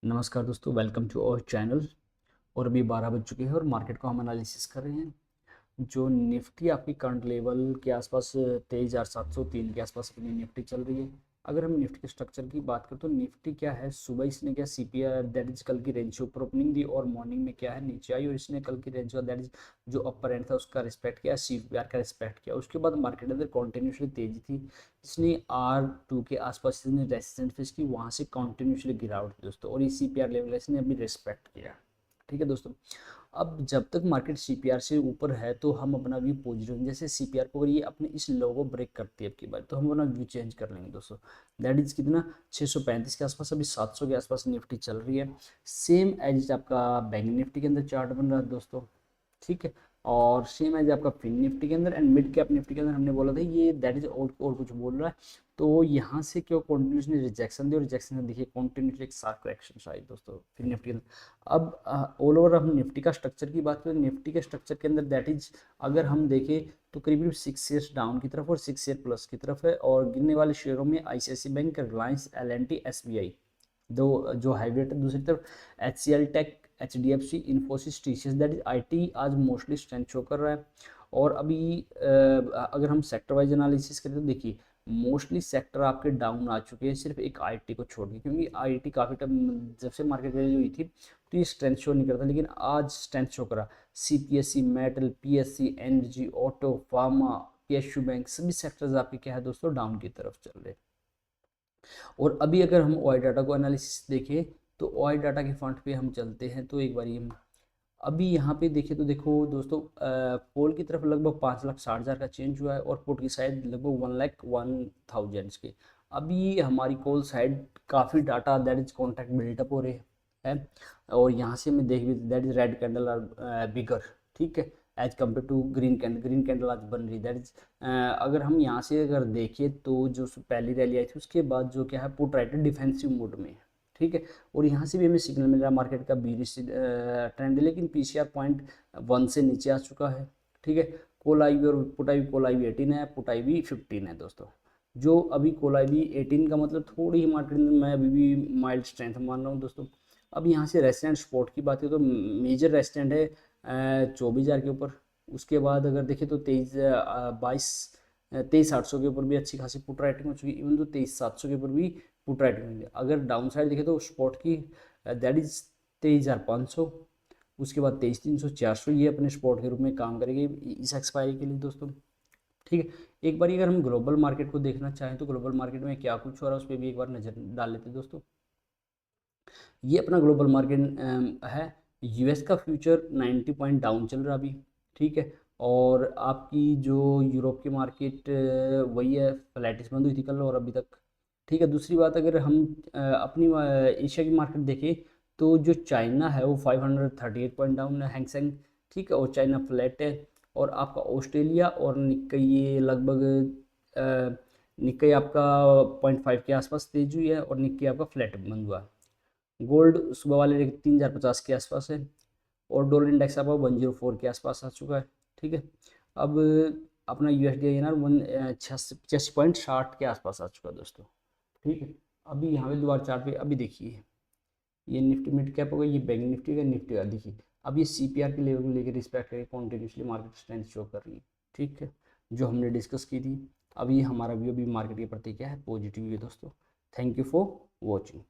नमस्कार दोस्तों, welcome to our channel. और अभी 12 बज चुके हैं और मार्केट को हम एनालिसिस कर रहे हैं। जो निफ्टी आपकी करंट लेवल के आसपास 23,703 के आसपास अपनी निफ्टी चल रही है। अगर हम निफ्टी के स्ट्रक्चर की बात करें तो निफ्टी क्या है, सुबह इसने क्या सीपीआर दैट इज कल की रेंज से ऊपर ओपनिंग दी और मॉर्निंग में क्या है नीचे आई और इसने कल की रेंज का दैट इज जो अपर एंड था उसका रिस्पेक्ट किया, सीपीआर का रिस्पेक्ट किया। उसके बाद मार्केट अंदर कॉन्टिन्यूसली तेजी थी। इसने R2 के आसपास इसने रेजिस्टेंस फेस की, वहां से कॉन्टिन्यूसली गिरावट थी दोस्तों, और ये सीपीआर लेवल इसने अभी रिस्पेक्ट किया। ठीक है दोस्तों। अब जब तक मार्केट सीपीआर से ऊपर है तो हम अपना व्यू पॉजिटिव, जैसे सीपीआर को अगर ये अपने इस लो को ब्रेक करती है अब की बार तो हम अपना व्यू चेंज कर लेंगे दोस्तों। दैट इज कितना, 635 के आसपास, अभी 700 के आसपास निफ्टी चल रही है। सेम एज आपका बैंक निफ्टी के अंदर चार्ट बन रहा है दोस्तों। ठीक है। और सेम एज आपका फिन निफ्टी के अंदर एंड मिड कैप निफ्टी के अंदर हमने बोला था ये दैट इज और कुछ बोल रहा है। तो यहाँ से क्यों कंटिन्यूसली रिजेक्शन दी और रिजेक्शन से देखिए कंटिन्यूसली एक शार्प करेक्शन आई दोस्तों फिर निफ्टी के अंदर। अब ऑल ओवर हम निफ्टी का स्ट्रक्चर की बात करें, निफ्टी के स्ट्रक्चर के अंदर दैट इज अगर हम देखें तो करीब 6 शेयर्स डाउन की तरफ और 6 शेयर प्लस की तरफ है। और गिरने वाले शेयरों में ICICI bank, Reliance, L and T, SBI दो जो हाईवेट है। दूसरी तरफ HCL tech, HDFC, Infosys, TCS that is IT आज मोस्टली स्ट्रेंथ शो कर रहा है। और अभी अगर हम सेक्टर वाइज एनालिसिस करें तो देखिए मोस्टली सेक्टर आपके डाउन आ चुके हैं, सिर्फ एक आईटी को छोड़ के, क्योंकि आईटी काफ़ी टाइम जब से मार्केट वैल्यू हुई थी तो ये स्ट्रेंथ शो नहीं करता, लेकिन आज स्ट्रेंथ शो करा। CPSC, metal, PSC, energy, auto, pharma, PSU bank, सभी सेक्टर्स आपके क्या है दोस्तों डाउन की तरफ चल रहे हैं। और अभी अगर हम ओआई डाटा को एनालिसिस देखें तो ओआई डाटा के फ्रंट पे हम चलते हैं तो एक बार हम अभी यहाँ पे देखें तो देखो दोस्तों, कॉल की तरफ लगभग 5,60,000 का चेंज हुआ है और पुट की साइड लगभग 1,01,000 के। अभी हमारी कॉल साइड काफ़ी data that is contract built up हो रहे हैं। और यहाँ से मैं देख भी that is red candle are bigger. ठीक है। As compared to green candle आज बन रही दैट इज अगर हम यहाँ से अगर देखें तो जो पहली रैली आई थी उसके बाद जो क्या है पुट राइट डिफेंसिव मोड में है। ठीक है। और यहाँ से भी हमें सिग्नल मिल रहा है मार्केट का बीरिश ट्रेंड है, लेकिन पीसीआर 0.1 से नीचे आ चुका है। ठीक है। कॉल आई भी और पुट आई भी, कॉल आई भी 18 है, पुट आई भी 15 है दोस्तों। जो अभी कॉल आई भी 18 का मतलब थोड़ी ही मार्केट में मैं अभी भी माइल्ड स्ट्रेंथ मान रहा हूँ दोस्तों। अब यहाँ से रेजिस्टेंट सपोर्ट की बात करें तो मेजर रेजिस्टेंट है 24,000 के ऊपर। उसके बाद अगर देखें तो 23,800 के ऊपर भी अच्छी खासी पुट राइटिंग हो चुकी है। इवन तो 23,700 के ऊपर भी पुट राइटिंग हुई है। अगर डाउन साइड देखें तो स्पॉट की दैट इज 23,500। उसके बाद 23,300, 400 ये अपने स्पॉट के रूप में काम करेगी इस एक्सपायरी के लिए दोस्तों। ठीक है। एक बार अगर हम ग्लोबल मार्केट को देखना चाहें तो ग्लोबल मार्केट में क्या कुछ हो रहा है उस पर भी एक बार नजर डाल लेते हैं दोस्तों। ये अपना ग्लोबल मार्केट है। यूएस का फ्यूचर 90 पॉइंट डाउन चल रहा अभी। ठीक है। और आपकी जो यूरोप की मार्केट वही है, फ्लैटिस बंद हुई थी कल और अभी तक। ठीक है। दूसरी बात अगर हम अपनी एशिया की मार्केट देखें तो जो चाइना है वो 538 पॉइंट डाउन है हैंगसेंग। ठीक है। और चाइना फ्लैट है। और आपका ऑस्ट्रेलिया और निक्कई ये लगभग निक्कई आपका 0.5 के आसपास तेज हुई है और निक्की आपका फ्लैट बंद हुआ। गोल्ड सुबह वाले रेट 3,050 के आसपास है। और डॉलर इंडेक्स आपका 104 के आसपास आ चुका है। ठीक है। अब अपना यूएसडी INR 85.60 के आसपास आ चुका है दोस्तों। ठीक है। अभी यहाँ पे दोबारा चार्ट पे अभी देखिए ये निफ्टी मिड कैप हो गई, ये बैंक निफ्टी का निफ्टी का देखिए अब ये सीपीआर के लेवल को लेकर रिस्पेक्ट करके कॉन्टिन्यूसली मार्केट स्ट्रेंथ शो कर रही है। ठीक है। जो हमने डिस्कस की थी। अभी हमारा व्यू भी मार्केट के प्रति क्या है, पॉजिटिव है दोस्तों। Thank you for watching.